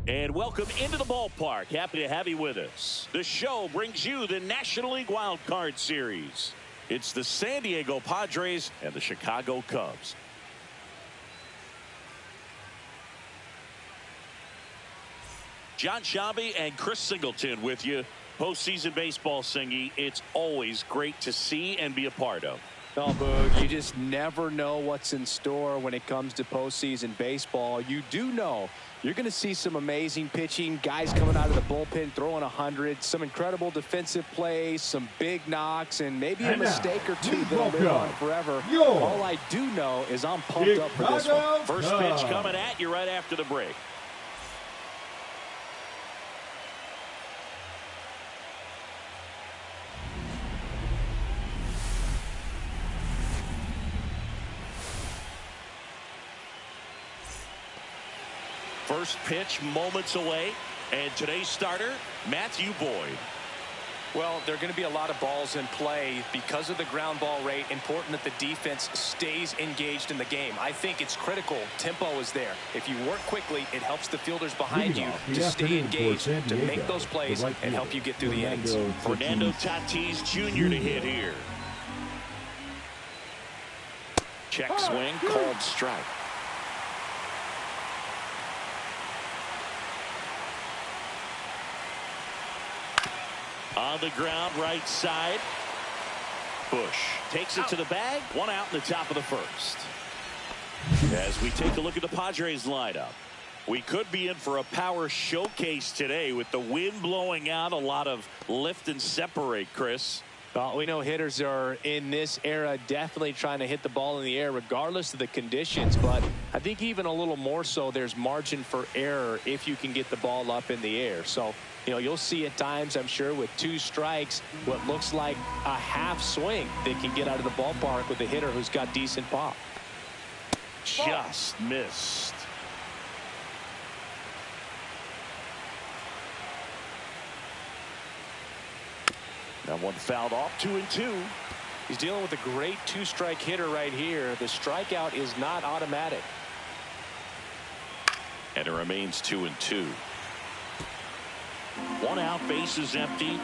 And welcome into the ballpark. Happy to have you with us. The show brings you the National League Wild Card Series. It's the San Diego Padres and the Chicago Cubs. John Shabby and Chris Singleton with you. Postseason baseball, Singy. It's always great to see and be a part of. No, Boog, you just never know what's in store when it comes to postseason baseball. You do know you're going to see some amazing pitching, guys coming out of the bullpen throwing 100, some incredible defensive plays, some big knocks, and maybe a mistake or two that'll live on forever. All I do know is I'm pumped up for this one. First pitch coming at you right after the break. First pitch moments away, and today's starter, Matthew Boyd. Well, there are going to be a lot of balls in play because of the ground ball rate. Important that the defense stays engaged in the game. I think it's critical. Tempo is there. If you work quickly, it helps the fielders behind you to stay engaged, to make those plays and help you get through the innings. Fernando Tatis Jr. to hit here. Check swing, called strike. On the ground, right side. Bush takes it to the bag. One out in the top of the first. As we take a look at the Padres lineup, we could be in for a power showcase today with the wind blowing out. A lot of lift and separate, Chris. Well, we know hitters are in this era definitely trying to hit the ball in the air regardless of the conditions, but I think even a little more so there's margin for error if you can get the ball up in the air. So, you know, you'll see at times, I'm sure, with 2 strikes, what looks like a half swing that can get out of the ballpark with a hitter who's got decent pop. Just missed. That one fouled off, 2-2. He's dealing with a great 2-strike hitter right here. The strikeout is not automatic. And it remains 2-2. One out, base is empty.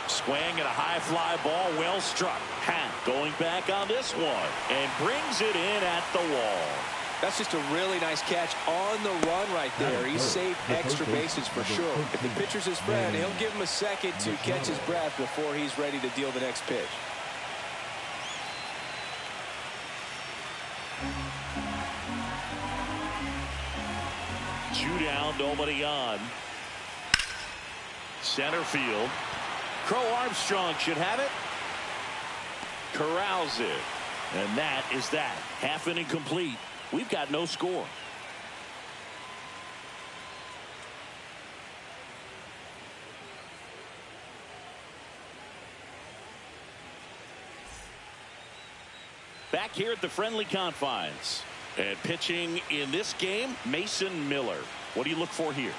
Swing and a high fly ball, well struck. Hat going back on this one and brings it in at the wall. That's just a really nice catch on the run right there. He saved extra bases for sure. If the pitcher's his friend, he'll give him a second to catch his breath before he's ready to deal the next pitch. Two down, nobody on. Center field. Crow Armstrong should have it. Corrals it. And that is that. Half inning complete. We've got no score. Back here at the friendly confines. And pitching in this game, Mason Miller. What do you look for here?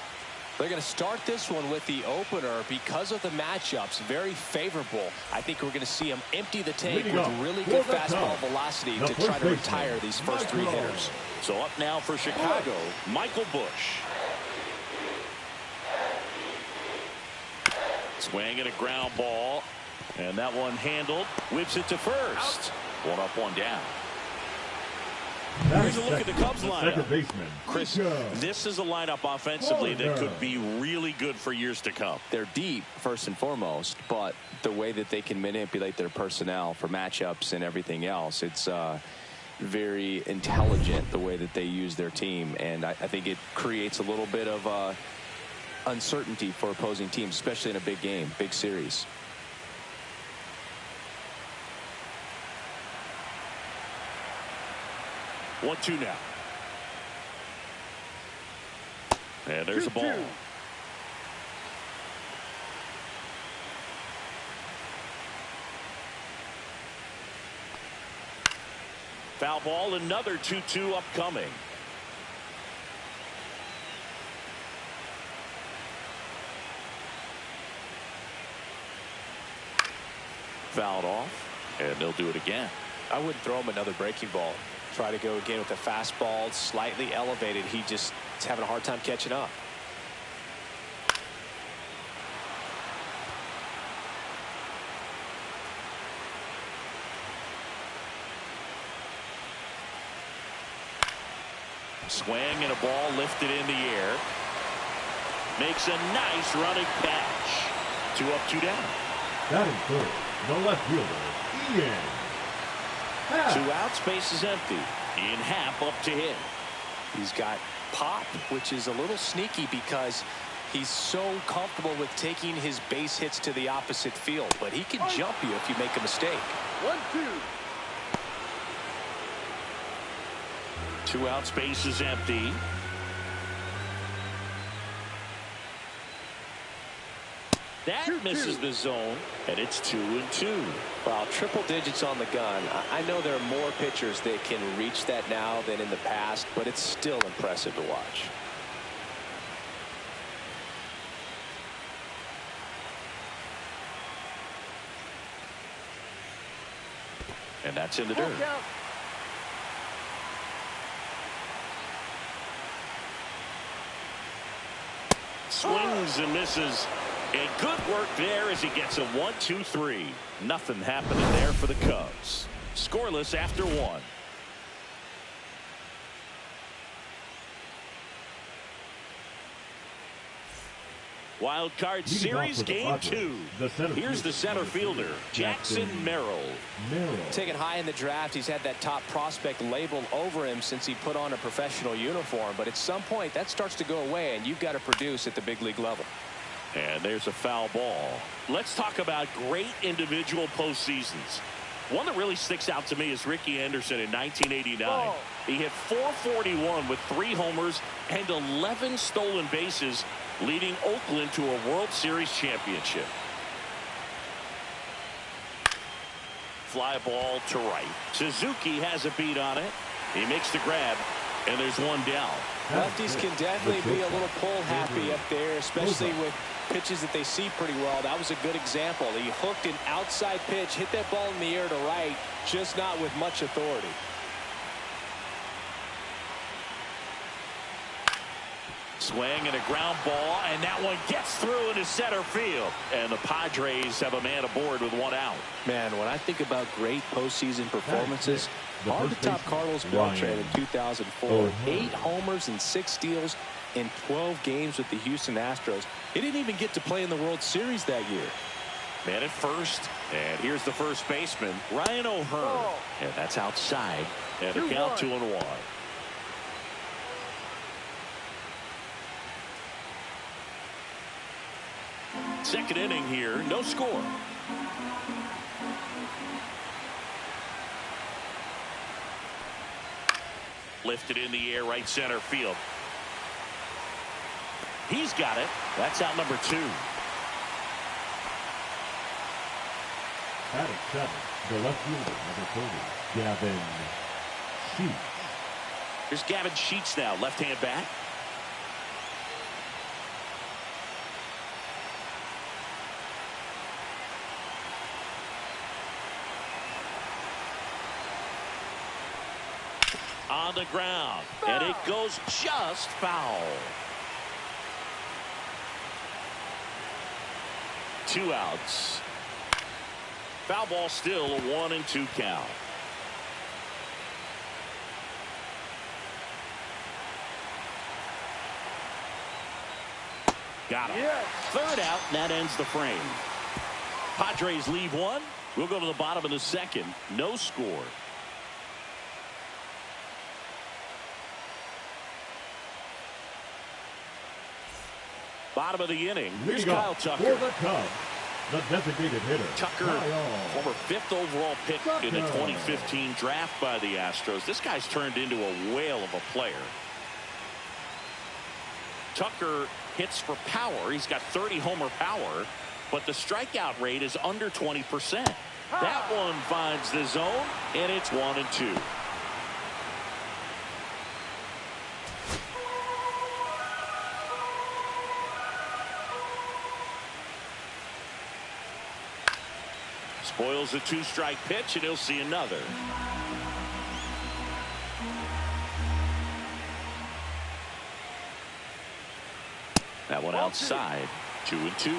They're going to start this one with the opener because of the matchups. Very favorable. I think we're going to see him empty the tank with really good fastball velocity to try to retire these first 3 hitters. So up now for Chicago, Michael Bush. Swing and a ground ball. And that one handled. Whips it to first. One up, one down. Here's a look at the Cubs lineup. Chris, this is a lineup offensively that could be really good for years to come. They're deep, first and foremost, but the way that they can manipulate their personnel for matchups and everything else, it's very intelligent the way that they use their team. And I think it creates a little bit of uncertainty for opposing teams, especially in a big game, big series. One, two now. And there's a ball. Foul ball, another 2-2 upcoming. Fouled off, and they'll do it again. I wouldn't throw him another breaking ball. Try to go again with a fastball, slightly elevated. He just is having a hard time catching up. Swing and a ball lifted in the air. Makes a nice running catch. 2 up, 2 down. Batting third, the left fielder, Ian. 2 outs, base is empty. Ian Happ up to hit. He's got pop, which is a little sneaky because he's so comfortable with taking his base hits to the opposite field. But he can jump you if you make a mistake. 1-2. 2 outs, base is empty. That misses the zone, and it's 2-2. Well, triple digits on the gun. I know there are more pitchers that can reach that now than in the past, but it's still impressive to watch. And that's in the dirt. Swings and misses. And good work there as he gets a 1-2-3. Nothing happening there for the Cubs. Scoreless after 1. Wild Card Series Game 2. Here's the center fielder, Jackson Merrill. Taken high in the draft, he's had that top prospect labeled over him since he put on a professional uniform. But at some point, that starts to go away, and you've got to produce at the big league level. And there's a foul ball. Let's talk about great individual postseasons. One that really sticks out to me is Ricky Anderson in 1989. He hit .441 with 3 homers and 11 stolen bases, leading Oakland to a World Series championship. Fly ball to right. Suzuki has a beat on it. He makes the grab, and there's 1 down. Lefties can definitely be a little pull happy up there, especially with pitches that they see pretty well. That was a good example. He hooked an outside pitch, hit that ball in the air to right, just not with much authority. Swing and a ground ball, and that one gets through into center field. And the Padres have a man aboard with 1 out. Man, when I think about great postseason performances, hard to top Carlos Beltran in 2004. 8 homers and 6 steals in 12 games with the Houston Astros. He didn't even get to play in the World Series that year. Man at first, and here's the first baseman, Ryan O'Hearn. And that's outside, and the count 2-1. Second inning here, no score. Lifted in the air, right center field. He's got it. That's out number 2. Batting 7, the left fielder, number 30, Gavin Sheets. Here's Gavin Sheets now, left-hand bat. On the ground, and it goes just foul. 2 outs. Foul ball, still a 1-2 count. Got him. Yes. Third out, and that ends the frame. Padres leave 1. We'll go to the bottom of the second. No score. Bottom of the inning. Here's Kyle Tucker. For the Cubs, the designated hitter. Tucker, former 5th overall pick in the 2015 draft by the Astros. This guy's turned into a whale of a player. Tucker hits for power. He's got 30 homer power, but the strikeout rate is under 20%. That one finds the zone, and it's 1-2. Spoils a two-strike pitch, and he'll see another. That one outside. 2-2.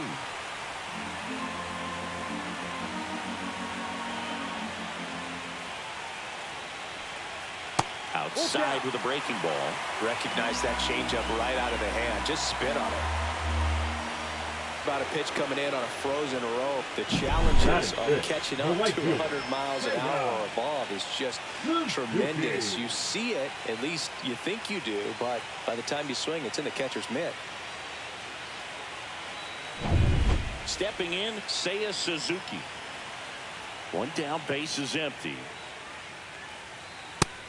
Outside with a breaking ball. Recognize that changeup right out of the hand. Just spit on it. About a pitch coming in on a frozen rope. The challenges of catching up 200 miles an hour or above is just tremendous. You see it, at least you think you do, but by the time you swing, it's in the catcher's mitt. Stepping in, Seiya Suzuki. One down, base is empty.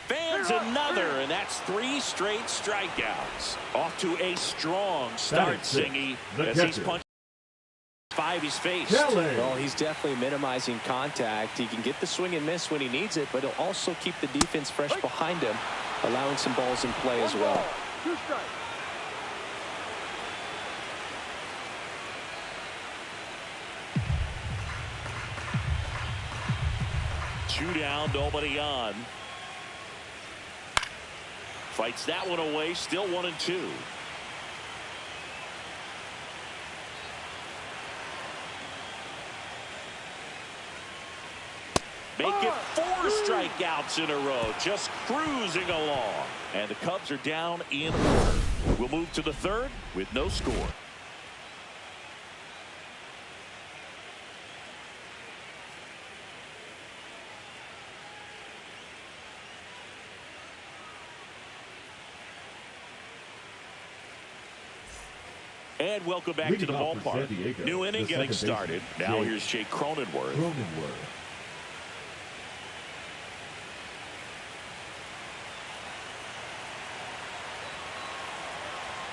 Fans another, and that's 3 straight strikeouts. Off to a strong start, Singy, as he's punched 5 he's faced. Well, he's definitely minimizing contact. He can get the swing and miss when he needs it, but he'll also keep the defense fresh behind him, allowing some balls in play as well. 2 strikes. Two down, nobody on. Fights that one away, still 1-2. Make it 4 strikeouts in a row, just cruising along. And the Cubs are down in order. We'll move to the 3rd with no score. And welcome back to the ballpark. New inning getting started. Now here's Jake Cronenworth.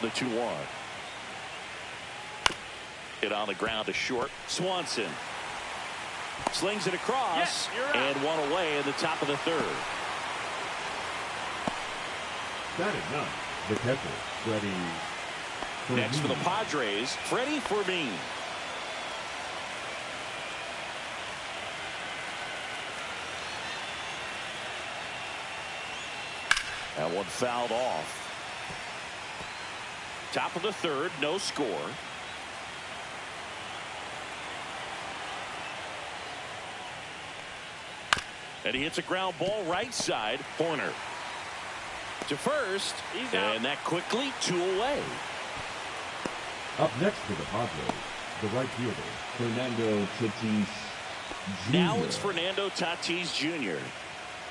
The 2-1. Hit on the ground to short. Swanson slings it across, and one away in the top of the 3rd. That is not the catcher, Freddie. Next for the Padres, Freddie Fermin. That one fouled off. Top of the 3rd, no score. And he hits a ground ball right side. Horner to first, and that quickly 2 away. Up next for the Padres, the right fielder, Fernando Tatis Jr. Now it's Fernando Tatis Jr.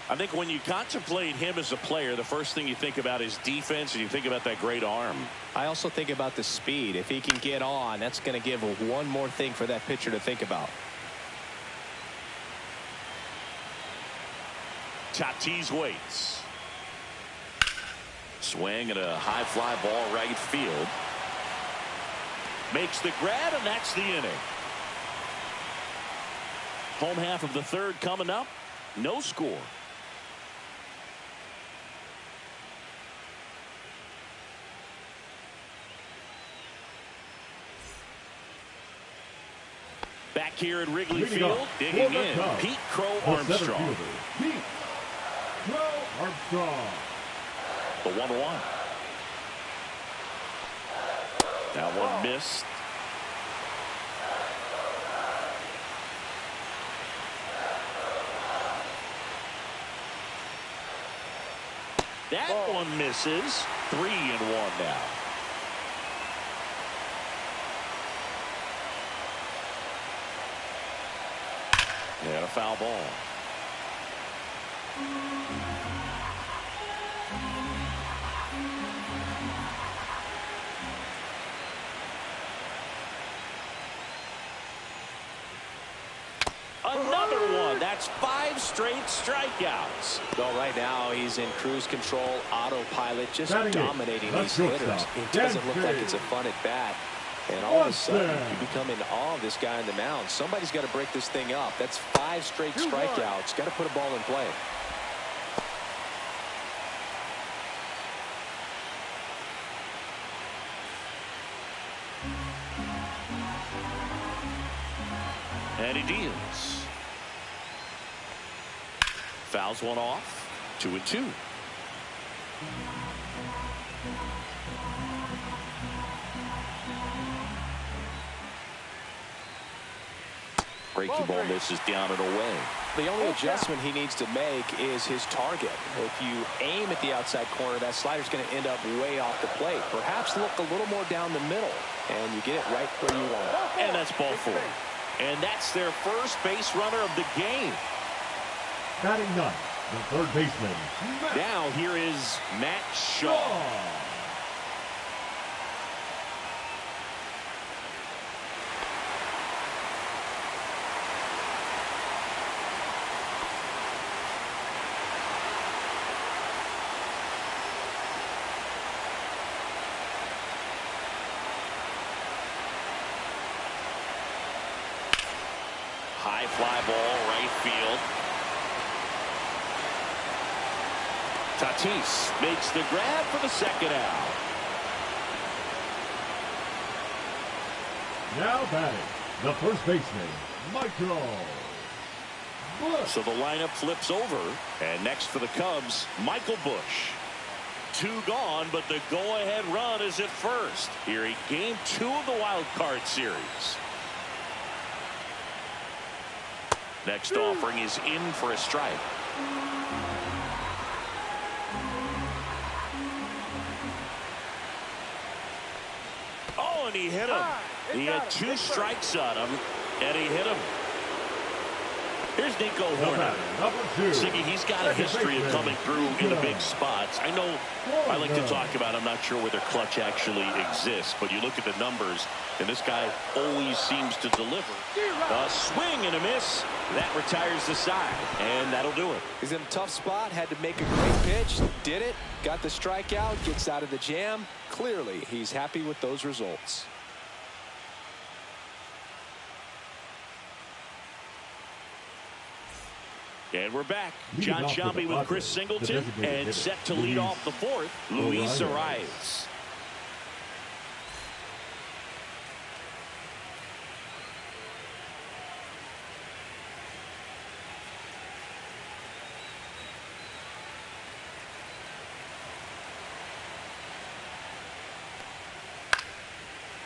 I think when you contemplate him as a player, the first thing you think about is defense, and you think about that great arm. I also think about the speed. If he can get on, that's going to give one more thing for that pitcher to think about. Tatis waits. Swing and a high fly ball right field. Makes the grab, and that's the inning. Home half of the 3rd coming up. No score. Back here at Wrigley Field, digging in, Pete Crow Armstrong. Pete Crow Armstrong. The 1-1. That one missed. That one misses. 3-1 now. And a foul ball. Another one. That's 5 straight strikeouts. Well, right now he's in cruise control, autopilot, just dominating these hitters. It doesn't look like it's a fun at bat. And all of a sudden, you become in awe of this guy on the mound. Somebody's got to break this thing up. That's 5 straight strikeouts. Got to put a ball in play. And he deals. Fouls one off. 2-2. Breaking ball misses down and away. The only adjustment he needs to make is his target. If you aim at the outside corner, that slider's going to end up way off the plate. Perhaps look a little more down the middle, and you get it right where you want it. And that's ball 4. And that's their first base runner of the game. Batting ninth, the third baseman. Now here is Matt Shaw. High fly ball, right field. Tatis makes the grab for the second out. Now batting, the first baseman, Michael Busch. So the lineup flips over, and next for the Cubs, Michael Busch. 2 gone, but the go-ahead run is at first. Here in game 2 of the wild card series. Next offering is in for a strike. Oh, and he hit him. He had 2 strikes on him, and he hit him. Here's Nico Horner. Siggy, he's got a history of coming through in the big spots. I know I like to talk about, I'm not sure whether clutch actually exists, but you look at the numbers, and this guy always seems to deliver. A swing and a miss. That retires the side, and that'll do it. He's in a tough spot, had to make a great pitch, did it, got the strikeout, gets out of the jam. Clearly, he's happy with those results. And we're back. John Sciambi with Chris Singleton, and set to lead off the 4th, Luis Arias.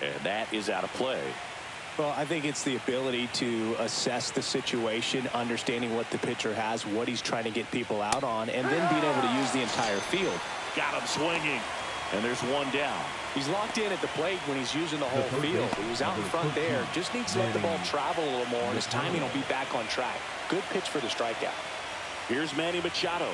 And that is out of play. Well, I think it's the ability to assess the situation, understanding what the pitcher has, what he's trying to get people out on, and then being able to use the entire field. Got him swinging, and there's 1 down. He's locked in at the plate when he's using the whole field. He was out in front there. Just needs to let the ball travel a little more, and his timing will be back on track. Good pitch for the strikeout. Here's Manny Machado.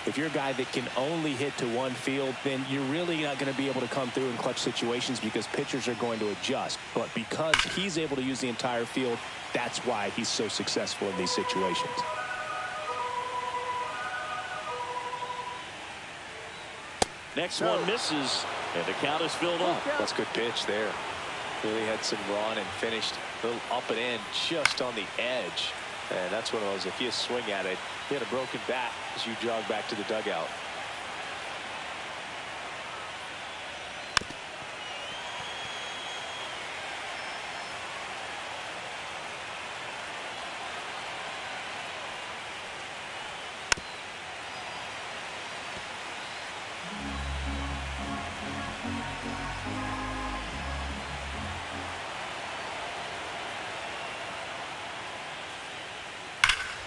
If you're a guy that can only hit to one field, then you're really not going to be able to come through in clutch situations because pitchers are going to adjust. But because he's able to use the entire field, that's why he's so successful in these situations. Next one misses, and the count is filled up. That's a good pitch there. Really had some run and finished a little up and in just on the edge. And that's one of those, if you swing at it, hit a broken bat as you jog back to the dugout.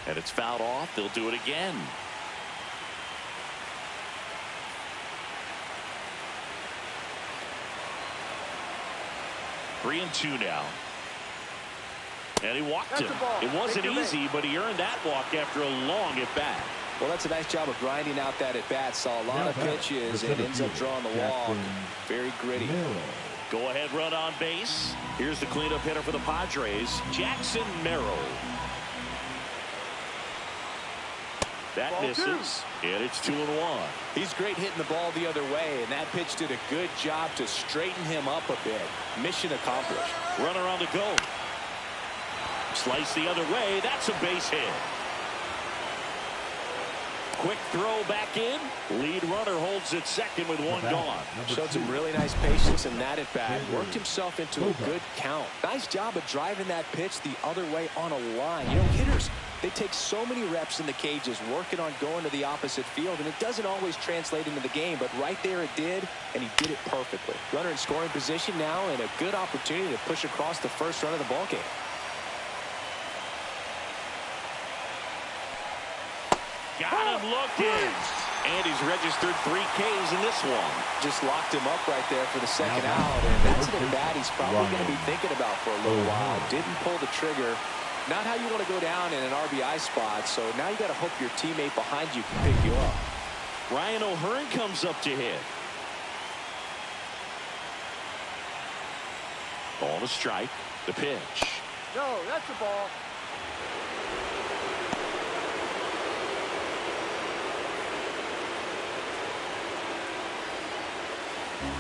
And it's fouled off. They'll do it again. Three and 2 now. And he walked him. It wasn't easy, but he earned that walk after a long at bat. Well, that's a nice job of grinding out that at bat. Saw a lot of pitches and ends up drawing the walk. Very gritty. Go ahead run on base. Here's the cleanup hitter for the Padres, Jackson Merrill. That misses, and it's 2-1. He's great hitting the ball the other way, and that pitch did a good job to straighten him up a bit. Mission accomplished. Runner on the go. Slice the other way. That's a base hit. quick throw back in. Lead runner holds it second with one gone. Showed some really nice patience in that at bat. Worked himself into a good count. Nice job of driving that pitch the other way on a line. You know, hitters, they take so many reps in the cages working on going to the opposite field, and it doesn't always translate into the game, but right there it did, and he did it perfectly. Runner in scoring position now, and a good opportunity to push across the first run of the ballgame. Got him looking. And he's registered 3 Ks in this one. Just locked him up right there for the second out, and that's an at-bat he's probably going to be thinking about for a little while. Didn't pull the trigger. Not how you want to go down in an RBI spot, so now you got to hope your teammate behind you can pick you up. Ryan O'Hearn comes up to hit. Ball to strike. The pitch. No, that's a ball.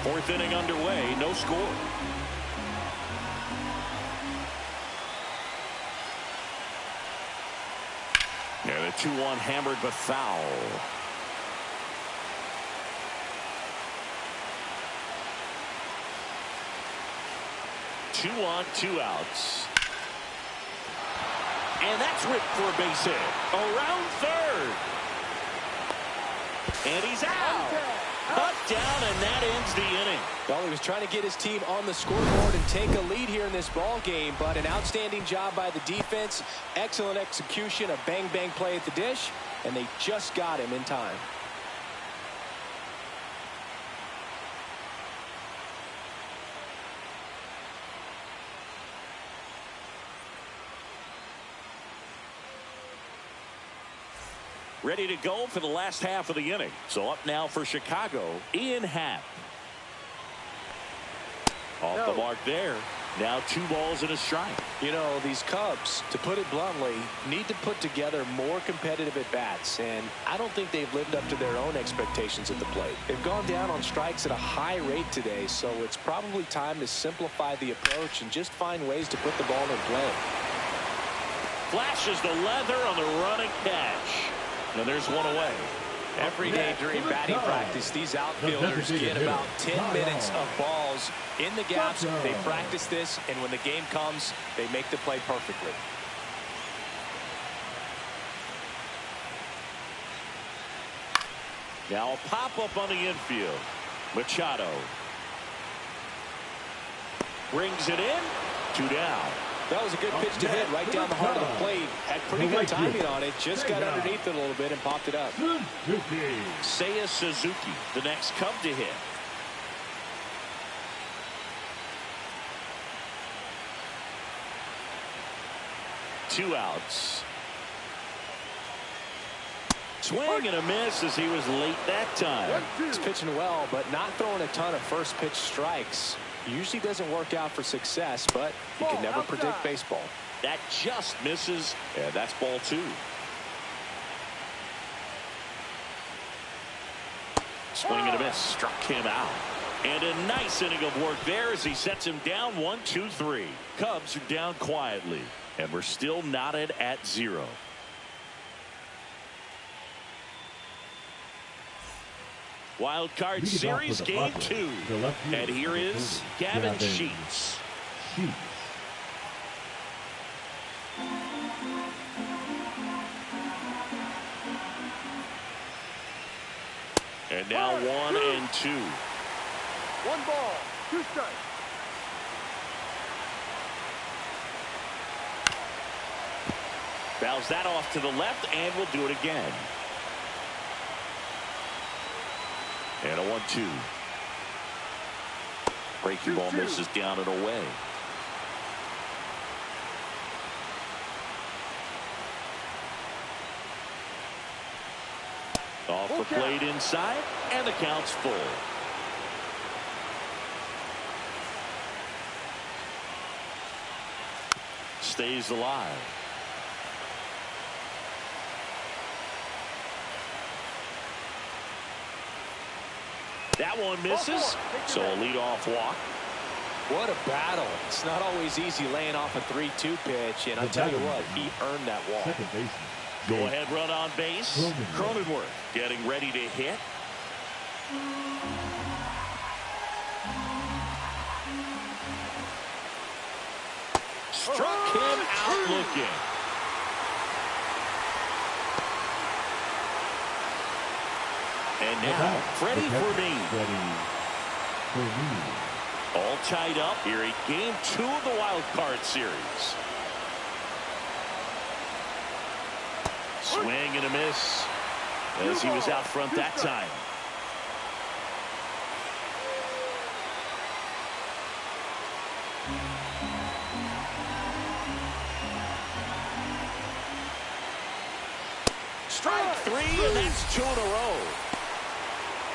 Fourth inning underway. No score. Yeah, the 2-1 hammered but foul. Two on, 2 outs. And that's ripped for a base hit. Around third. And he's out. Cut down, and that ends the inning. Well, he was trying to get his team on the scoreboard and take a lead here in this ball game, but an outstanding job by the defense, excellent execution, a bang-bang play at the dish, and they just got him in time. Ready to go for the last half of the inning. So up now for Chicago, Ian Happ. Off the mark there. Now 2 balls and a strike. You know, these Cubs, to put it bluntly, need to put together more competitive at-bats, and I don't think they've lived up to their own expectations at the plate. They've gone down on strikes at a high rate today, so it's probably time to simplify the approach and just find ways to put the ball in play. Flashes the leather on the running catch. And there's one away. Every day during batting practice, these outfielders get about 10 minutes of balls in the gaps. They practice this, and when the game comes, they make the play perfectly. Now a pop-up on the infield. Machado brings it in. 2 down. That was a good pitch to hit right down the heart of the plate. Had pretty good timing on it. Just got underneath it a little bit and popped it up. Seiya Suzuki, the next Cub to hit. Two outs. Swing and a miss as he was late that time. He's pitching well, but not throwing a ton of first pitch strikes. Usually doesn't work out for success, but you can never predict baseball. That just misses, and that's ball 2. Swing and a miss, struck him out. And a nice inning of work there as he sets him down 1-2-3. Cubs are down quietly, and we're still knotted at 0. Wild Card Series Game 2. And here is Gavin Sheets. And now 1 and 2. 1 ball, 2 strikes. Fouls that off to the left, and we'll do it again. And a 1-2. Breaking ball misses down and away. Off the plate inside, and the count's full. Stays alive. That one misses, so a leadoff walk. What a battle. It's not always easy laying off a 3-2 pitch, and I'll tell you what, he earned that walk. Second baseman, Go ahead run on base. Cronenworth getting ready to hit. Struck him out looking. And now Freddie Fermin. All tied up here in game 2 of the wild card series. Swing and a miss as he was out front that time. Strike 3, and that's 2 in a row.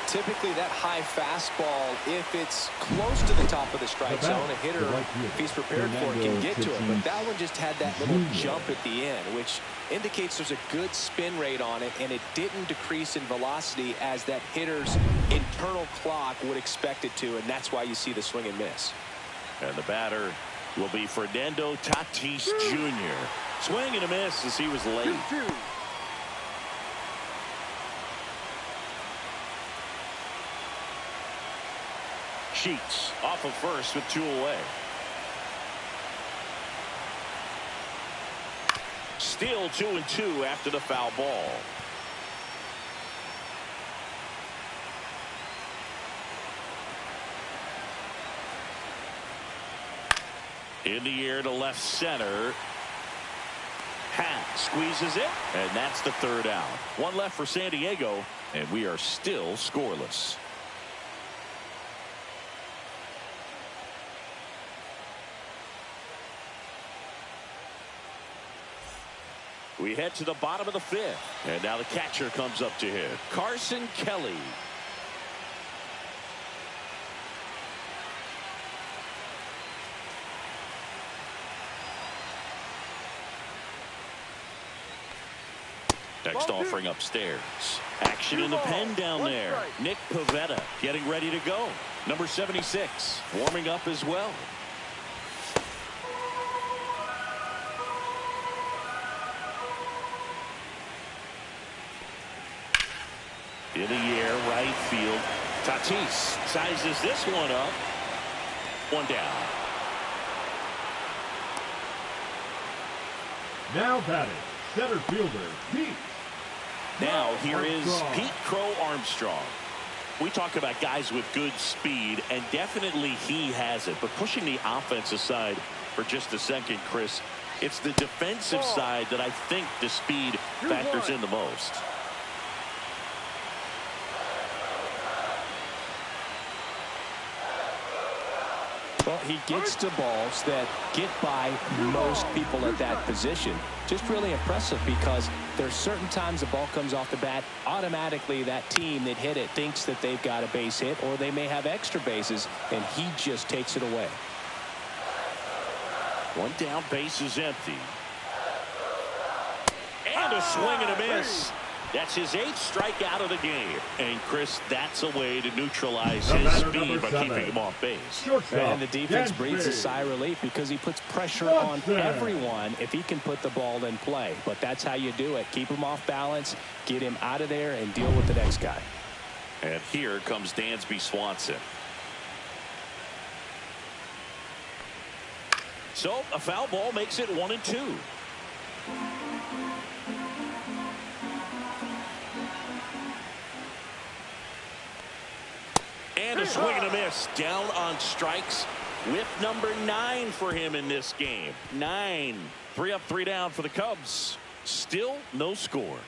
Typically that high fastball, if it's close to the top of the strike zone, a hitter, if he's prepared for it, can get to it. But that one just had that little jump at the end, which indicates there's a good spin rate on it, and it didn't decrease in velocity as that hitter's internal clock would expect it to, and that's why you see the swing and miss. And the batter will be Fernando Tatis Jr. Swing and a miss as he was late. Sheets off of first with 2 away. Still 2-2 after the foul ball. In the air to left center. Hack squeezes it, and that's the 3rd out. 1 left for San Diego, and we are still scoreless. We head to the bottom of the 5th, and now the catcher comes up to hit. Carson Kelly. Next offering upstairs. Action in the pen down there. Nick Pivetta getting ready to go. Number 76 warming up as well. In the air, right field. Tatis sizes this one up. 1 down. Now batting, center fielder, Pete. Now here is Pete Crow Armstrong. We talk about guys with good speed, and definitely he has it. But pushing the offense aside for just a second, Chris, it's the defensive side that I think the speed factors in the most. Well, he gets to balls that get by most people at that position. Just really impressive because there's certain times the ball comes off the bat, automatically that team that hit it thinks that they've got a base hit, or they may have extra bases, and he just takes it away. 1 down, base is empty. And a swing and a miss. That's his 8th strikeout of the game. And, Chris, that's a way to neutralize his speed by keeping him off base. And the defense breathes a sigh of relief because he puts pressure on everyone if he can put the ball in play. But that's how you do it. Keep him off balance, get him out of there, and deal with the next guy. And here comes Dansby Swanson. So, a foul ball makes it 1-2. And a swing and a miss. Down on strikes. Whip number 9 for him in this game. 9. 3 up, 3 down for the Cubs. Still no score.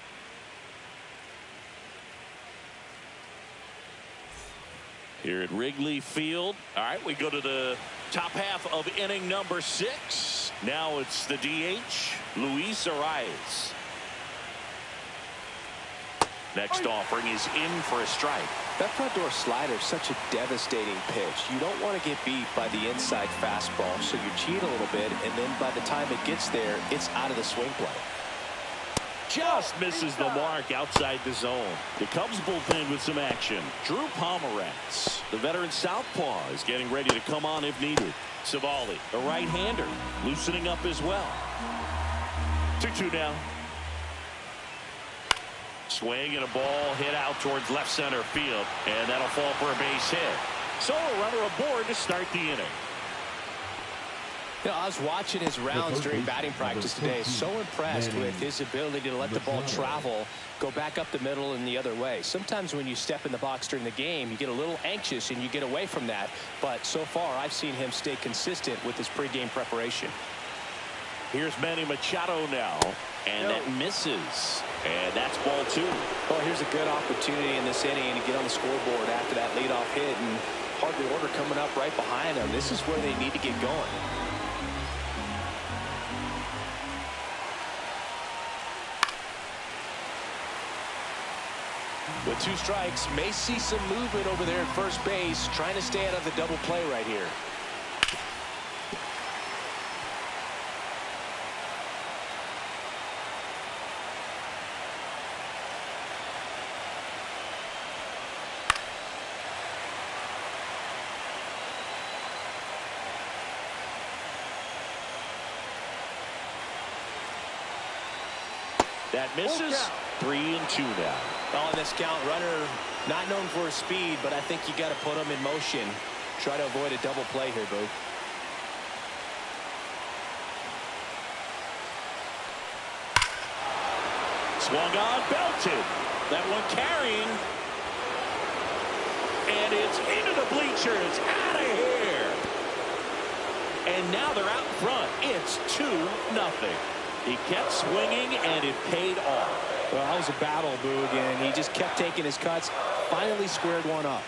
Here at Wrigley Field. All right, we go to the top half of inning number 6. Now it's the DH, Luis Arias. Next offering is in for a strike. That front door slider is such a devastating pitch. You don't want to get beat by the inside fastball, so you cheat a little bit, and then by the time it gets there, it's out of the swing play. Just misses the mark outside the zone. The Cubs bullpen with some action. Drew Pomeranz, the veteran southpaw, is getting ready to come on if needed. Savali, the right-hander, loosening up as well. 2-2 now. Swing and a ball hit out towards left center field, and that'll fall for a base hit. So a runner aboard to start the inning. You know, I was watching his rounds during batting practice today. So impressed with his ability to let the ball travel, go back up the middle and the other way. Sometimes when you step in the box during the game, you get a little anxious and you get away from that. But so far, I've seen him stay consistent with his pregame preparation. Here's Manny Machado now, and that misses. And that's ball 2. Well, here's a good opportunity in this inning to get on the scoreboard after that leadoff hit, and hard the order coming up right behind them. This is where they need to get going. With 2 strikes, may see some movement over there at first base, trying to stay out of the double play right here. That misses. 3-2 now. Well, in this count, runner not known for his speed, but I think you got to put him in motion. Try to avoid a double play here, Boo. Swung on, belted. That one carrying. And it's into the bleachers. Out of here. And now they're out front. It's 2-0. He kept swinging, and it paid off. Well, that was a battle, Boog, and he just kept taking his cuts. Finally squared one up.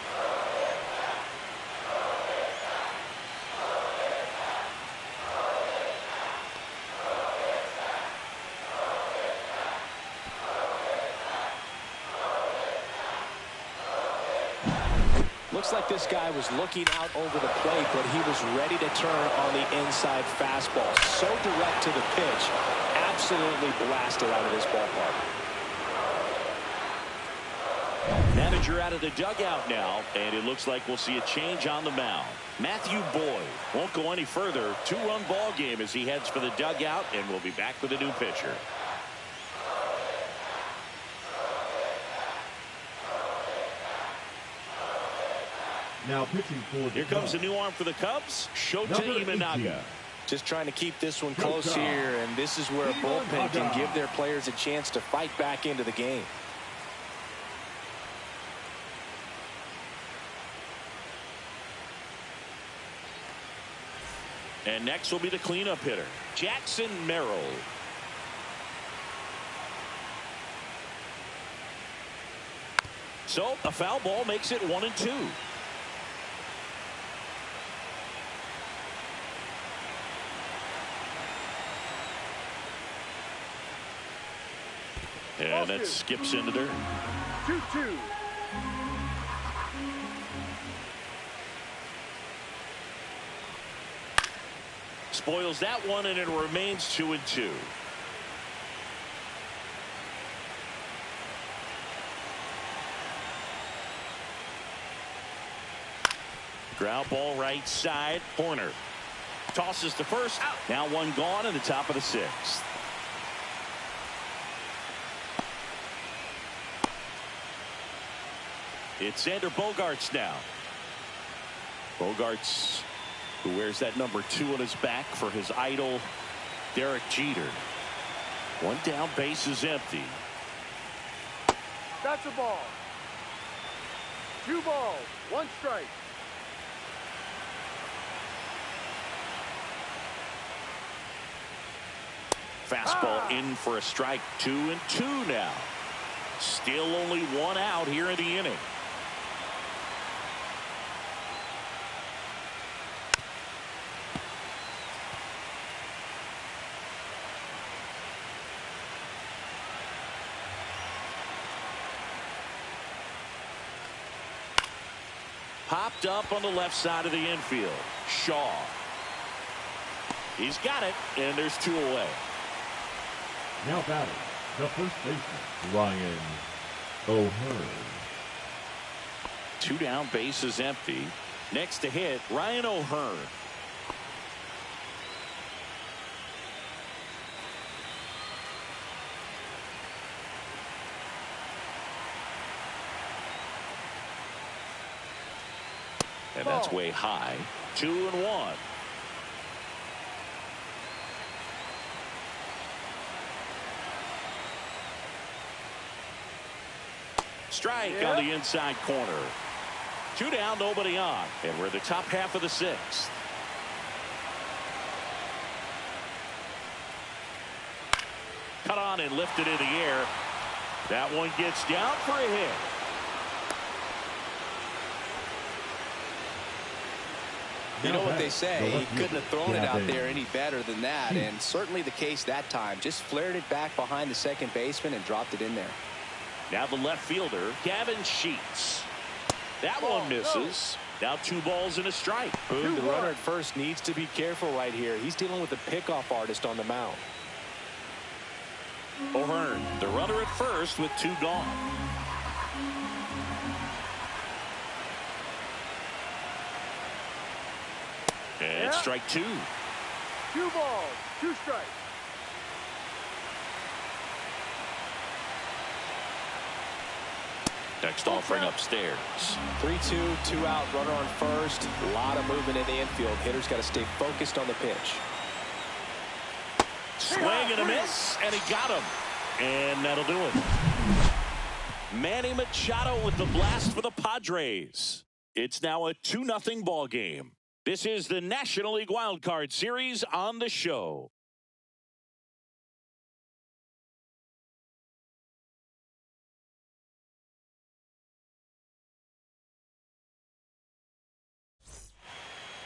Looks like this guy was looking out over the plate, but he was ready to turn on the inside fastball. So direct to the pitch. Absolutely blasted out of this ballpark. Manager out of the dugout now, and it looks like we'll see a change on the mound. Matthew Boyd won't go any further. 2-run ball game as he heads for the dugout, and we'll be back with a new pitcher. Now pitching for the Here comes a new arm for the Cubs, Shota Imanaga. Just trying to keep this one close here, and this is where a bullpen can give their players a chance to fight back into the game. And next will be the cleanup hitter, Jackson Merrill. So a foul ball makes it 1-2. And that skips into there. 2-2. Spoils that one, and it remains 2-2. Ground ball right side. Horner tosses to first. Now one gone in the top of the 6th. It's Xander Bogaerts now. Bogaerts, who wears that number 2 on his back for his idol, Derek Jeter. One down, base is empty. That's a ball. 2 balls, 1 strike. Fastball in for a strike. 2-2 now. Still only 1 out here in the inning. Popped up on the left side of the infield. Shaw. He's got it, and there's 2 away. Now batting, the first baseman, Ryan O'Hearn. 2 down, base is empty. Next to hit, Ryan O'Hearn. And that's way high. 2-1. Strike on the inside corner. 2 down, nobody on. And we're in the top half of the 6th. Cut on and lifted in the air. That one gets down for a hit. You know what they say, he couldn't have thrown it out there any better than that, and certainly the case that time. Just flared it back behind the second baseman and dropped it in there. Now the left fielder, Gavin Sheets. That one misses. Now 2 balls and a strike. Boom, the runner at first needs to be careful right here. He's dealing with a pickoff artist on the mound. O'Hearn, the runner at first with 2 gone. And strike 2. 2 balls, 2 strikes. Next offering upstairs. 3-2, 2 out, runner on first. A lot of movement in the infield. Hitter's got to stay focused on the pitch. Swing and a miss, and he got him. And that'll do it. Manny Machado with the blast for the Padres. It's now a 2-0 ball game. This is the National League Wild Card Series on the show.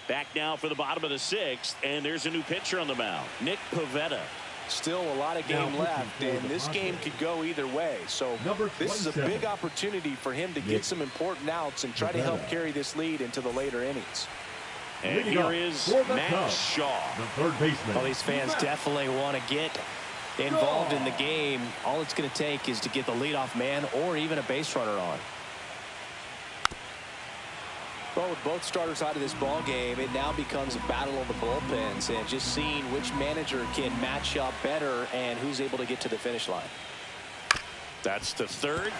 Back now for the bottom of the 6th, and there's a new pitcher on the mound, Nick Pivetta. Still a lot of game left, and this game could go either way. So this is a big opportunity for him to get some important outs and try to help carry this lead into the later innings. And here is Matt Shaw, the third baseman. Well, these fans definitely want to get involved in the game. All it's going to take is to get the leadoff man or even a base runner on. Well, with both starters out of this ball game, it now becomes a battle of the bullpens and just seeing which manager can match up better and who's able to get to the finish line. That's to third.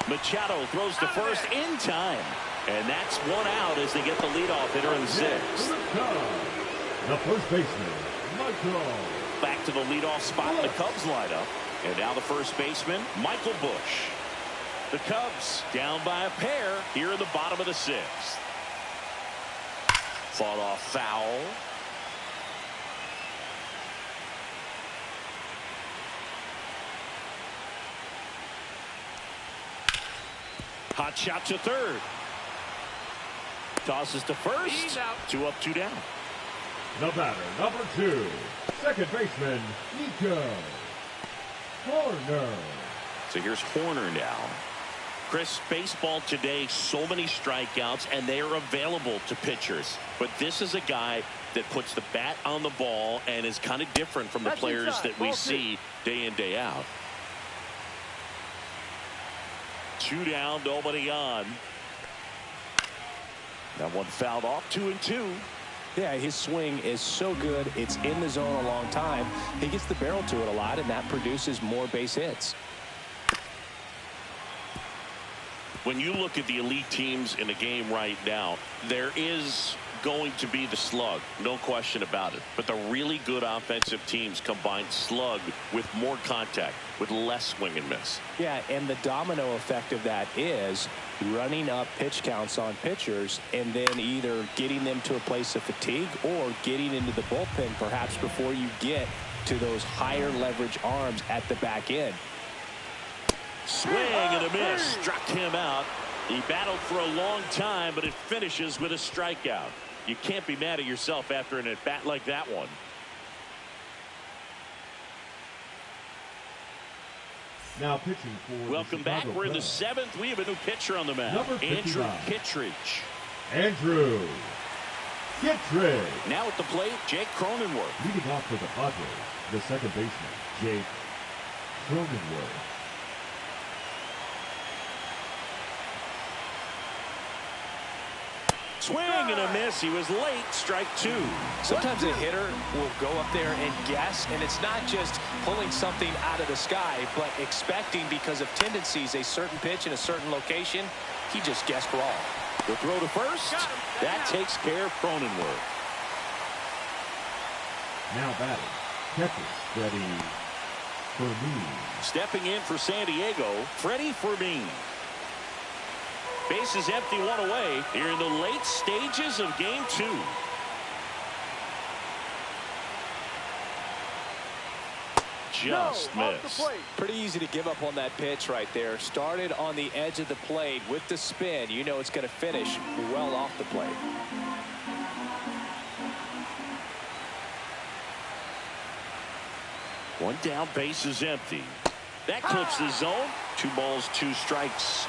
Machado throws to first in time. And that's 1 out as they get the leadoff hitter in the 6th. The first baseman, Michael. Back to the leadoff spot in the Cubs lineup. And now the first baseman, Michael Busch. The Cubs down by a pair here in the bottom of the 6th. Fought off foul. Hot shot to third. Tosses to first. 2 up, 2 down. The batter, number 2, second baseman, Nico Horner. So here's Horner now. Chris, baseball today, so many strikeouts, and they are available to pitchers. But this is a guy that puts the bat on the ball and is kind of different from the players that we see day in, day out. 2 down, nobody on. That one fouled off, 2-2. Yeah, his swing is so good. It's in the zone a long time. He gets the barrel to it a lot, and that produces more base hits. When you look at the elite teams in the game right now, there is going to be the slug, no question about it. But the really good offensive teams combine slug with more contact, with less swing and miss. Yeah, and the domino effect of that is running up pitch counts on pitchers and then either getting them to a place of fatigue or getting into the bullpen perhaps before you get to those higher leverage arms at the back end. Swing and a miss, struck him out. He battled for a long time, but it finishes with a strikeout. You can't be mad at yourself after an at-bat like that one. Now pitching for Welcome back. We're in the 7th. We have a new pitcher on the mound. Andrew Kittredge. Andrew Kittredge. Now at the plate, Jake Cronenworth. Leading off for the Padres, the second baseman, Jake Cronenworth. Swing and a miss. He was late. Strike 2. Sometimes a hitter will go up there and guess, and it's not just pulling something out of the sky, but expecting because of tendencies a certain pitch in a certain location. he just guessed wrong. The throw to first. That takes care of Cronenworth. Now batting, catcher, Freddie Fermin. Stepping in for San Diego, Freddie Fermin. Bases empty, one away here in the late stages of game 2. Just missed. Pretty easy to give up on that pitch right there. Started on the edge of the plate with the spin. You know it's going to finish well off the plate. One down, base is empty. That clips the zone. 2 balls, 2 strikes.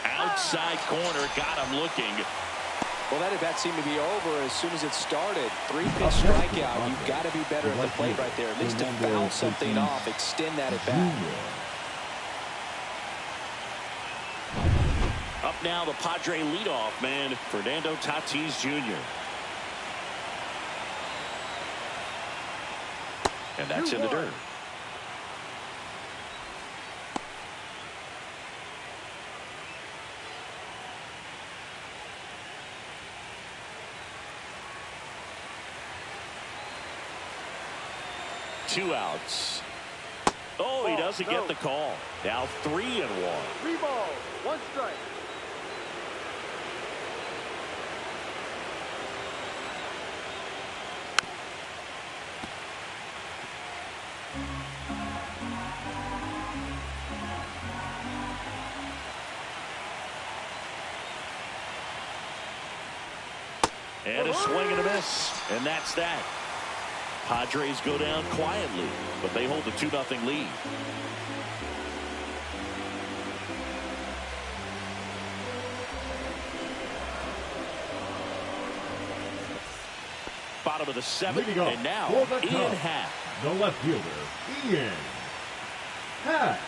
Outside corner, got him looking. Well, that at bat seemed to be over as soon as it started. 3-pitch strikeout. You've got to be better at the plate right there. At least to foul something off, extend that at bat. Up now, the Padre leadoff man, Fernando Tatis Jr. And that's in the dirt. Two outs. Oh, he doesn't get the call. Now 3-1. 3 balls, 1 strike. And a swing and a miss. And that's that. Padres go down quietly, but they hold a 2-0 lead. Bottom of the 7th, and now Ian Happ. The left fielder, Ian Happ.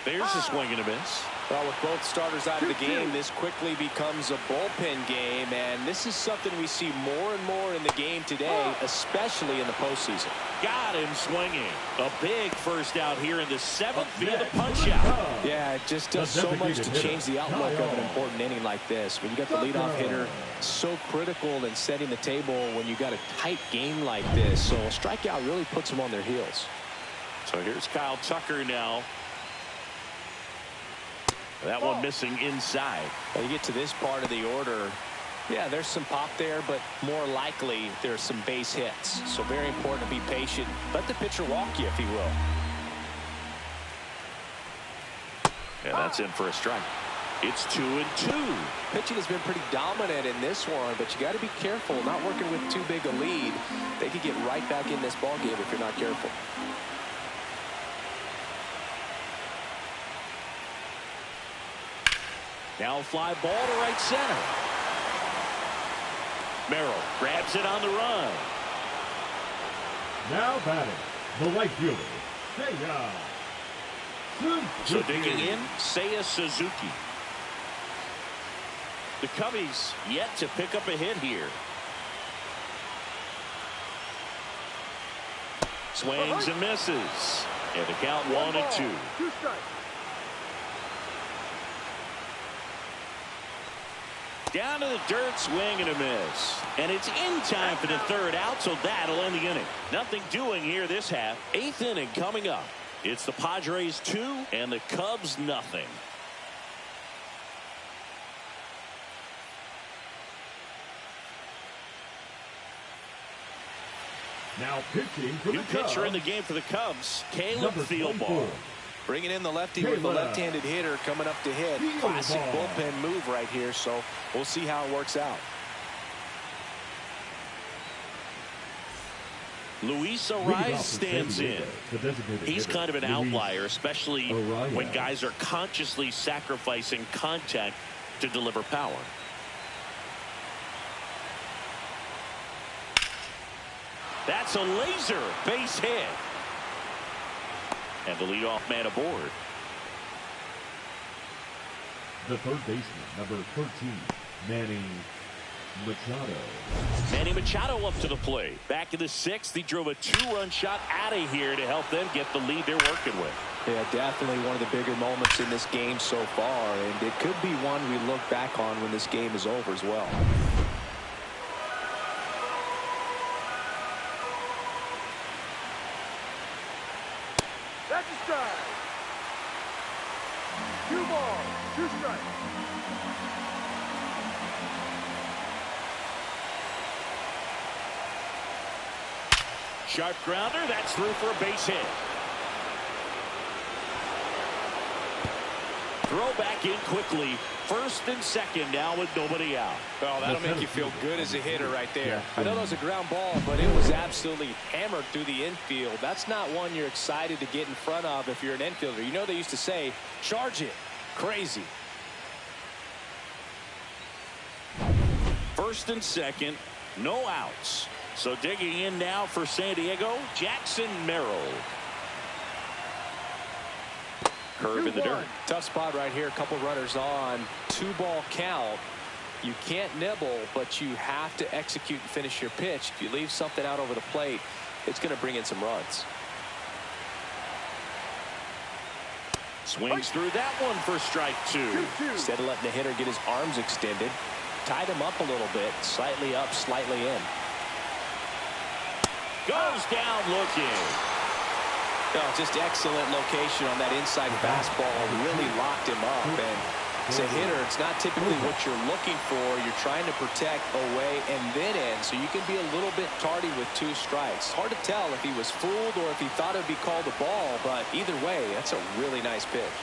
There's a swing and a miss. Well, with both starters out of the game, this quickly becomes a bullpen game, and this is something we see more and more in the game today, especially in the postseason. Got him swinging. A big first out here in the 7th via the punch out. Yeah, it just does so much to change the outlook of an important inning like this. When you got the leadoff hitter, so critical in setting the table when you got a tight game like this. So a strikeout really puts them on their heels. So here's Kyle Tucker now. That one missing inside. Well, you get to this part of the order. Yeah, there's some pop there, but more likely there's some base hits. So very important to be patient. Let the pitcher walk you, if he will. Yeah, that's in for a strike. It's 2-2. Pitching has been pretty dominant in this one, but you got to be careful. Not working with too big a lead. They could get right back in this ball game if you're not careful. Now fly ball to right center. Merrill grabs it on the run. Now batting, the right fielder, Seiya Suzuki. So digging in, Seiya Suzuki. The Cubbies yet to pick up a hit here. Swings and misses. And the count 1-2. 2 strikes. Down to the dirt, swing and a miss. And it's in time for the 3rd out, so that'll end the inning. Nothing doing here this half. 8th inning coming up. It's the Padres 2 and the Cubs nothing. Now pitching for the New Cubs. pitcher in the game for the Cubs, Caleb Thielbar. Bringing in the lefty with the left-handed hitter coming up to hit. Classic bullpen move right here, so we'll see how it works out. Luis Ariz stands in. He's kind of an outlier, especially when guys are consciously sacrificing contact to deliver power. That's a laser base hit. And the leadoff man aboard. The third baseman, number 13, Manny Machado. Manny Machado up to the plate. Back in the sixth, he drove a 2-run shot out of here to help them get the lead they're working with. Yeah, definitely one of the bigger moments in this game so far, and it could be one we look back on when this game is over as well. That's a strike. 2 balls, 2 strikes. Sharp grounder. That's through for a base hit. Throw back in quickly. First and second now with nobody out. Well, that'll make you feel good as a hitter right there. I know that was a ground ball, but it was absolutely hammered through the infield. That's not one you're excited to get in front of if you're an infielder. You know they used to say, charge it. Crazy. First and second, no outs. So digging in now for San Diego, Jackson Merrill. Curve in the dirt. Tough spot right here. A couple runners on. 2-ball count. You can't nibble, but you have to execute and finish your pitch. If you leave something out over the plate, it's going to bring in some runs. Swings through that one for strike 2. Instead of letting the hitter get his arms extended, tied him up a little bit. Slightly up, slightly in. Goes down looking. Oh, just excellent location on that inside fastball. Really locked him up. And as a hitter, it's not typically what you're looking for. You're trying to protect away and then in, so you can be a little bit tardy with 2 strikes. Hard to tell if he was fooled or if he thought it would be called a ball, but either way, that's a really nice pitch.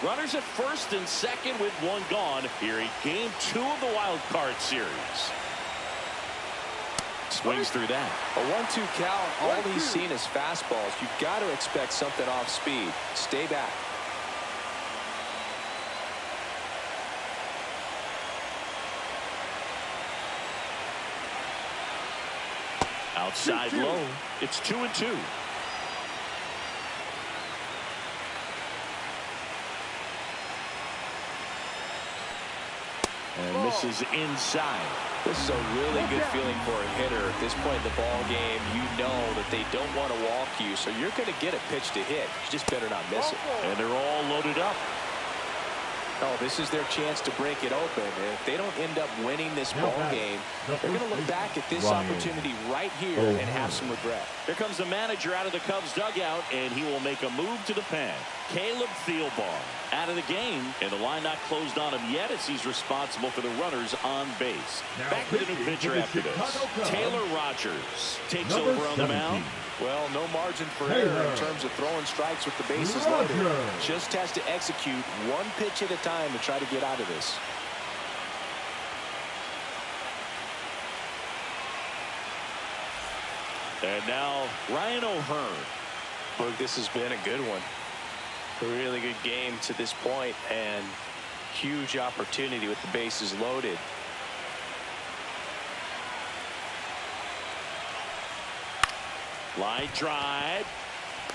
Runners at first and second with 1 gone here in game 2 of the wild card series. Swings through that. A 1-2 count. All he's seen is fastballs. You've got to expect something off speed. Stay back. Outside low. It's 2-2. And misses inside. This is a really good feeling for a hitter. At this point in the ball game, you know that they don't want to walk you, so you're going to get a pitch to hit. You just better not miss it. And they're all loaded up. Oh, this is their chance to break it open. And if they don't end up winning this ball game, they're going to look back at this opportunity right here and have some regret. Here comes the manager out of the Cubs dugout, and he will make a move to the pen. Caleb Thielbar out of the game, and the line not closed on him yet as he's responsible for the runners on base. Back with a new pitcher after this. Taylor Rogers takes over on the mound. Well, no margin for error in terms of throwing strikes with the bases loaded. Just has to execute 1 pitch at a time to try to get out of this. And now Ryan O'Hearn. Look, this has been a good one. A really good game to this point, and huge opportunity with the bases loaded. Line drive.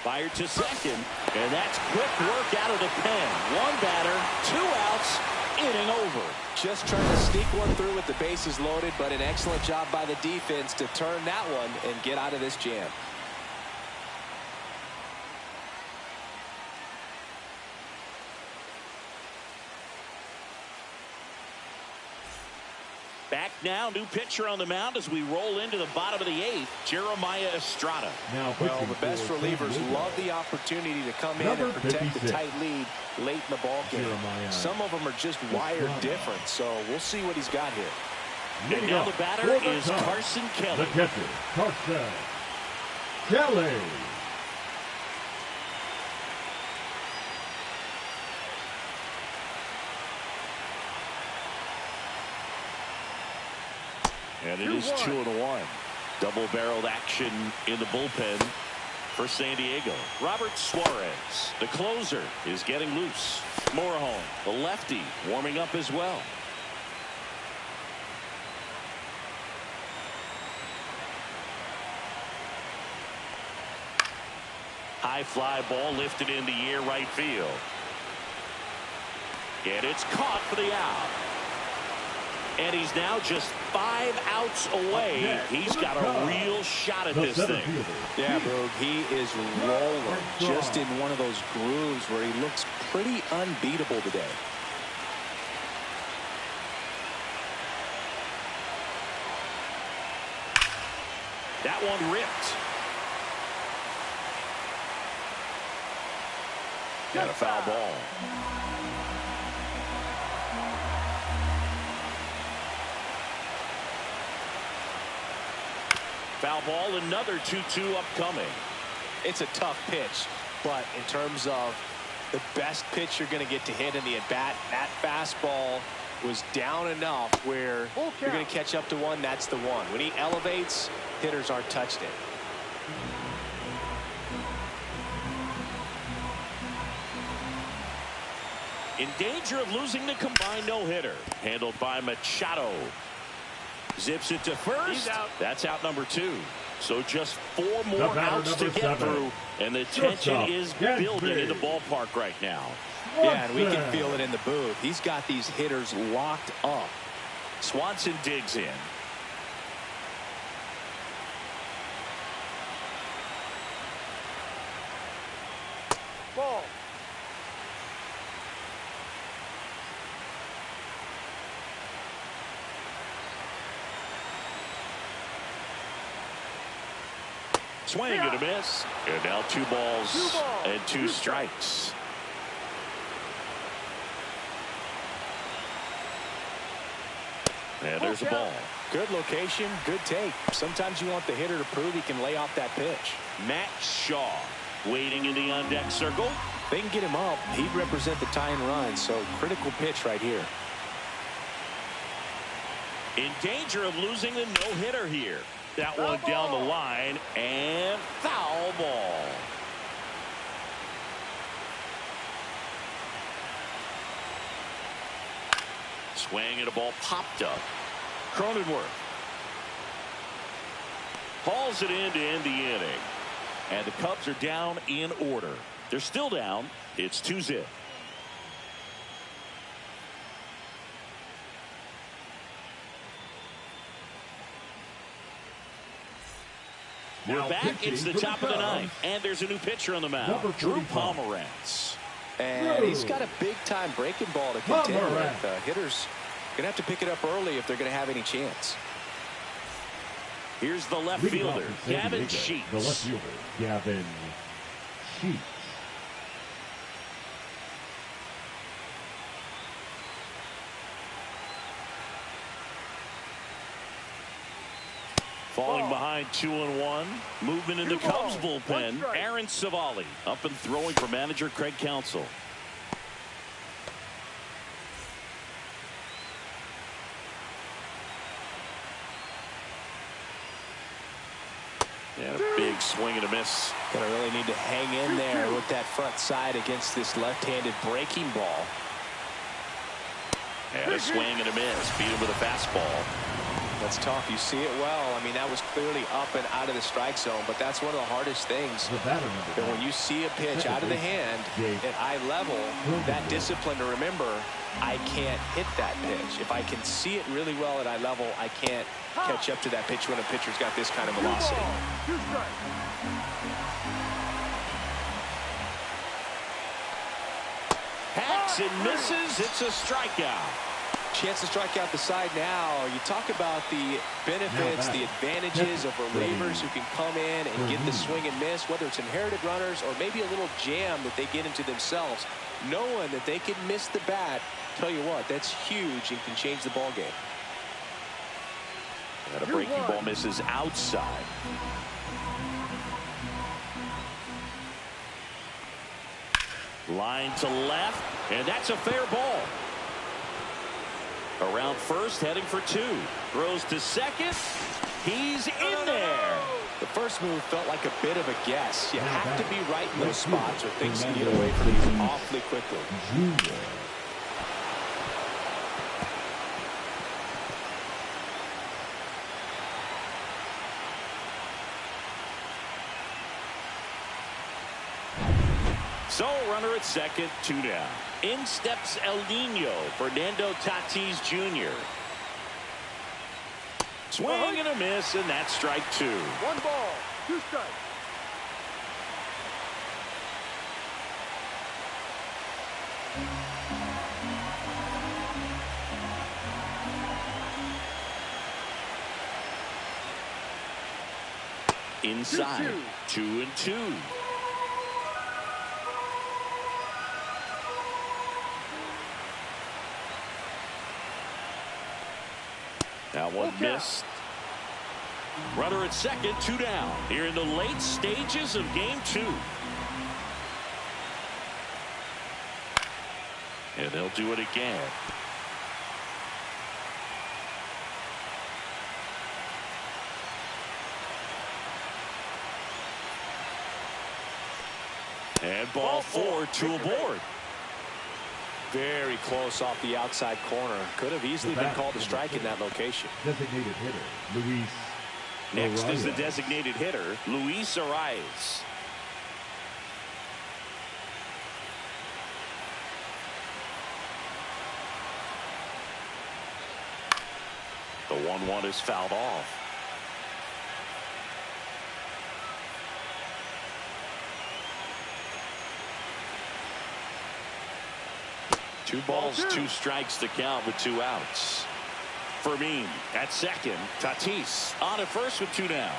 Fired to second. And that's quick work out of the pen. 1 batter, 2 outs, inning over. Just trying to sneak one through with the bases loaded, but an excellent job by the defense to turn that one and get out of this jam. Back now, new pitcher on the mound as we roll into the bottom of the 8th, Jeremiah Estrada. Well, the best relievers love the opportunity to come in and protect the tight lead late in the ball game. Some of them are just wired different, so we'll see what he's got here. And now the batter is Carson Kelly. The catcher, Carson Kelly. And it is 2-1. Double-barreled action in the bullpen for San Diego. Robert Suarez, the closer, is getting loose. Morejon, the lefty, warming up as well. High fly ball lifted in the air right field. And it's caught for the out. And he's now just 5 outs away. He's got a real shot at this thing. Yeah, Boog, he is rolling just in one of those grooves where he looks pretty unbeatable today. That one ripped. Got a foul ball. Foul ball, another 2-2 upcoming. It's a tough pitch, but in terms of the best pitch you're going to get to hit in the at-bat, that fastball was down enough where you're going to catch up to one. That's the one. When he elevates, hitters aren't touched it. In danger of losing the combined no-hitter. Handled by Machado. Zips it to first. That's out number 2. So just 4 more outs to get through. And the tension is building in the ballpark right now. Yeah, and we can feel it in the booth. He's got these hitters locked up. Swanson digs in. Ball. Swing and a miss. And now 2 balls and 2 strikes. And there's a ball. Good location, good take. Sometimes you want the hitter to prove he can lay off that pitch. Matt Shaw waiting in the on-deck circle. They can get him up. He'd represent the tying run, so critical pitch right here. In danger of losing the no-hitter here. That one down the line, and foul ball. Swing and a ball popped up. Cronenworth hauls it in to end the inning. And the Cubs are down in order. They're still down. It's 2-0. We're back. It's the top of the 9th. And there's a new pitcher on the mound. Drew Pomeranz. And he's got a big-time breaking ball to contend with. Hitters going to have to pick it up early if they're going to have any chance. Here's the left fielder, Gavin Sheets. The left fielder, Gavin Sheets. Falling behind 2-1. Movement in the Cubs bullpen. Aaron Savali up and throwing for manager Craig Counsell. And a big swing and a miss. Gonna really need to hang in there with that front side against this left-handed breaking ball. And a swing and a miss. Beat him with a fastball. That's tough. You see it well. I mean, that was clearly up and out of the strike zone, but that's one of the hardest things. That when you see a pitch out of the hand at eye level, that discipline to remember, I can't hit that pitch. If I can see it really well at eye level, I can't catch up to that pitch when a pitcher's got this kind of velocity. Hacks and misses. It's a strikeout. Chance to strike out the side now. You talk about the benefits, the advantages of relievers who can come in and get the swing and miss, whether it's inherited runners or maybe a little jam that they get into themselves. Knowing that they can miss the bat, tell you what, that's huge and can change the ball game. And a breaking ball misses outside. Line to left, and that's a fair ball. Around first, heading for 2. Throws to second. He's in there. The first move felt like a bit of a guess. You have to be right in those spots or things can get away from you awfully quickly. So runner at second, 2 down. In steps El Nino, Fernando Tatis Jr. Swing and a miss, and that's strike 2. 1 ball, 2 strikes. Inside, 2-2. That one missed. Runner at second, 2 down. Here in the late stages of game 2. And they'll do it again. And ball 4, 2 aboard. Very close off the outside corner. Could have easily been called a strike in that location. Designated hitter, Luis. Next is the designated hitter, Luis Arias. The 1-1 is fouled off. Two balls, 2 strikes to count with 2 outs. Fermin at second. Tatis on at first with 2 down.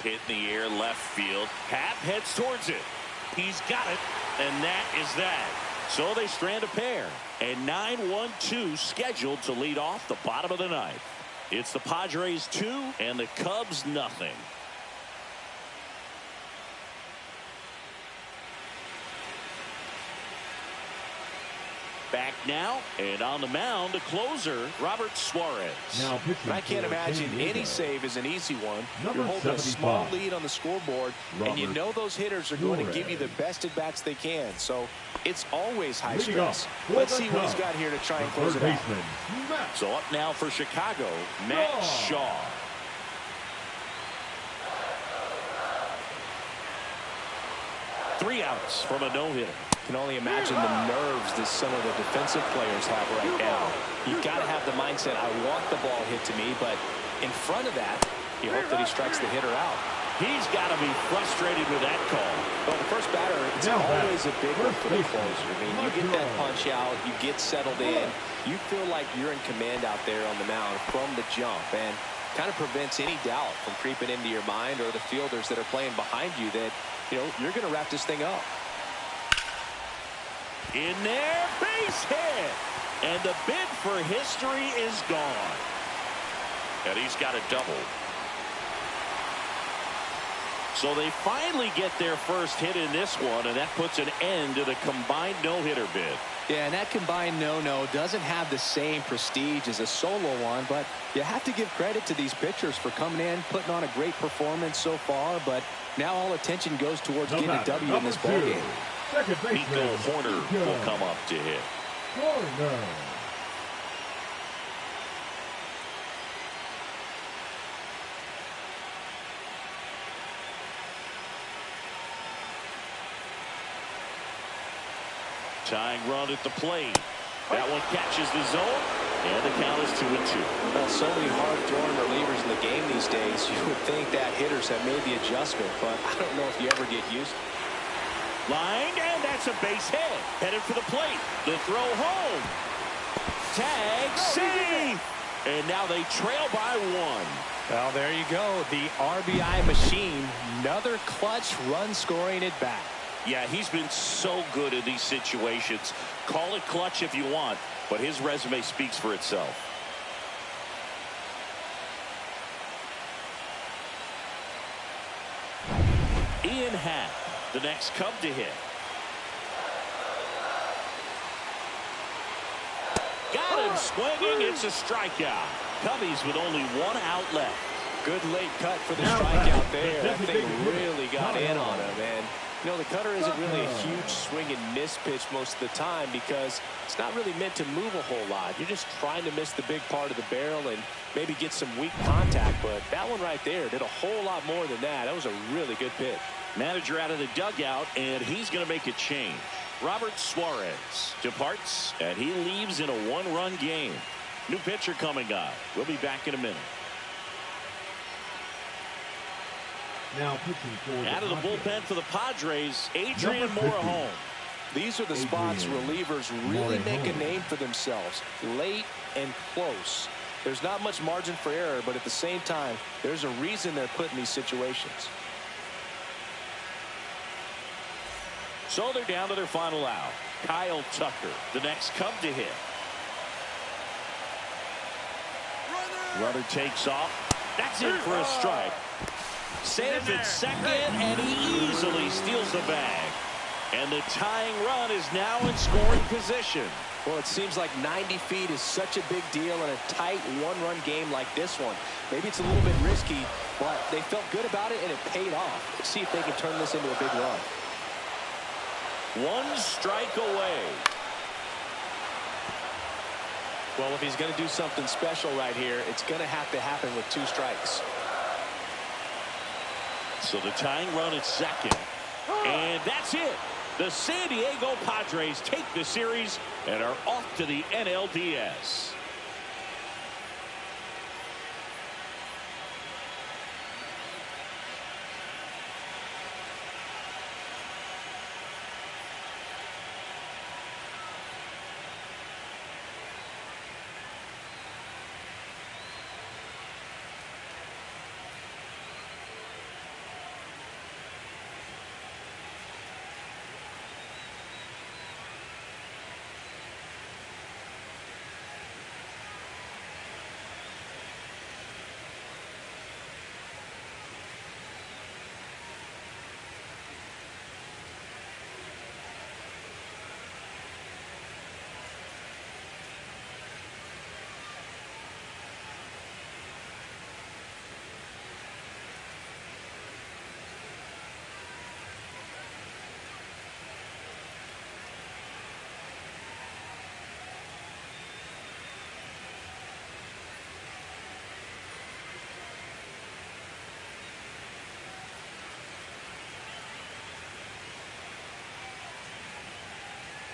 Hit in the air left field. Happ heads towards it. He's got it. And that is that. So they strand a pair. And 9-1-2 scheduled to lead off the bottom of the 9th. It's the Padres 2 and the Cubs nothing. Back now, and on the mound, the closer, Robert Suarez. And I can't imagine any save is an easy one. You're holding a small lead on the scoreboard, and you know those hitters are going to give you the best at-bats they can. So it's always high stress. Let's see what he's got here to try and close it out. So up now for Chicago, Matt Shaw. Three outs from a no-hitter. Can only imagine the nerves that some of the defensive players have right now. You've got to have the mindset, I want the ball hit to me, but in front of that, you hope that he strikes the hitter out. He's got to be frustrated with that call. Well, the first batter, it's always a big one for the closer. I mean, you get that punch out, you get settled in, you feel like you're in command out there on the mound from the jump, and kind of prevents any doubt from creeping into your mind or the fielders that are playing behind you that, you know, you're going to wrap this thing up. In there, base hit. And the bid for history is gone. And he's got a double. So they finally get their first hit in this one, and that puts an end to the combined no-hitter bid. Yeah, and that combined no-no doesn't have the same prestige as a solo one, but you have to give credit to these pitchers for coming in, putting on a great performance so far, but now all attention goes towards getting a W in this ballgame. Nico Horner will come up to hit. Tying run at the plate. That one catches the zone, and the count is 2-2. Well, so many hard-throwing relievers in the game these days. You would think that hitters have made the adjustment, but I don't know if you ever get used to it. Line, and that's a base hit. Headed for the plate. The throw home. Tag, save. And now they trail by 1. Well, there you go. The RBI machine. Another clutch run scoring at bat. Yeah, he's been so good in these situations. Call it clutch if you want, but his resume speaks for itself. Ian Happ, the next Cub to hit. Got him swinging. It's a strikeout. Cubbies with only 1 out left. Good late cut for the strikeout there. That thing really got in on him, and You know, the cutter isn't really a huge swing and miss pitch most of the time because it's not really meant to move a whole lot. You're just trying to miss the big part of the barrel and maybe get some weak contact. But that one right there did a whole lot more than that. That was a really good pitch. Manager out of the dugout, and he's going to make a change. Robert Suarez departs, and he leaves in a one-run game. New pitcher coming up. We'll be back in a minute. Now pitching for out of the bullpen for the Padres, Adrian Morejon. These are the spots relievers really make a name for themselves. Late and close. There's not much margin for error, but at the same time, there's a reason they're put in these situations. So they're down to their final out. Kyle Tucker, the next Cub to hit. Runner takes off. That's in for a strike. Saves at second, and he easily steals the bag. And the tying run is now in scoring position. Well, it seems like 90 feet is such a big deal in a tight one-run game like this one. Maybe it's a little bit risky, but they felt good about it, and it paid off. Let's see if they can turn this into a big run. One strike away. Well, if he's going to do something special right here, it's going to have to happen with 2 strikes. So the tying run at second. And that's it. The San Diego Padres take the series and are off to the NLDS.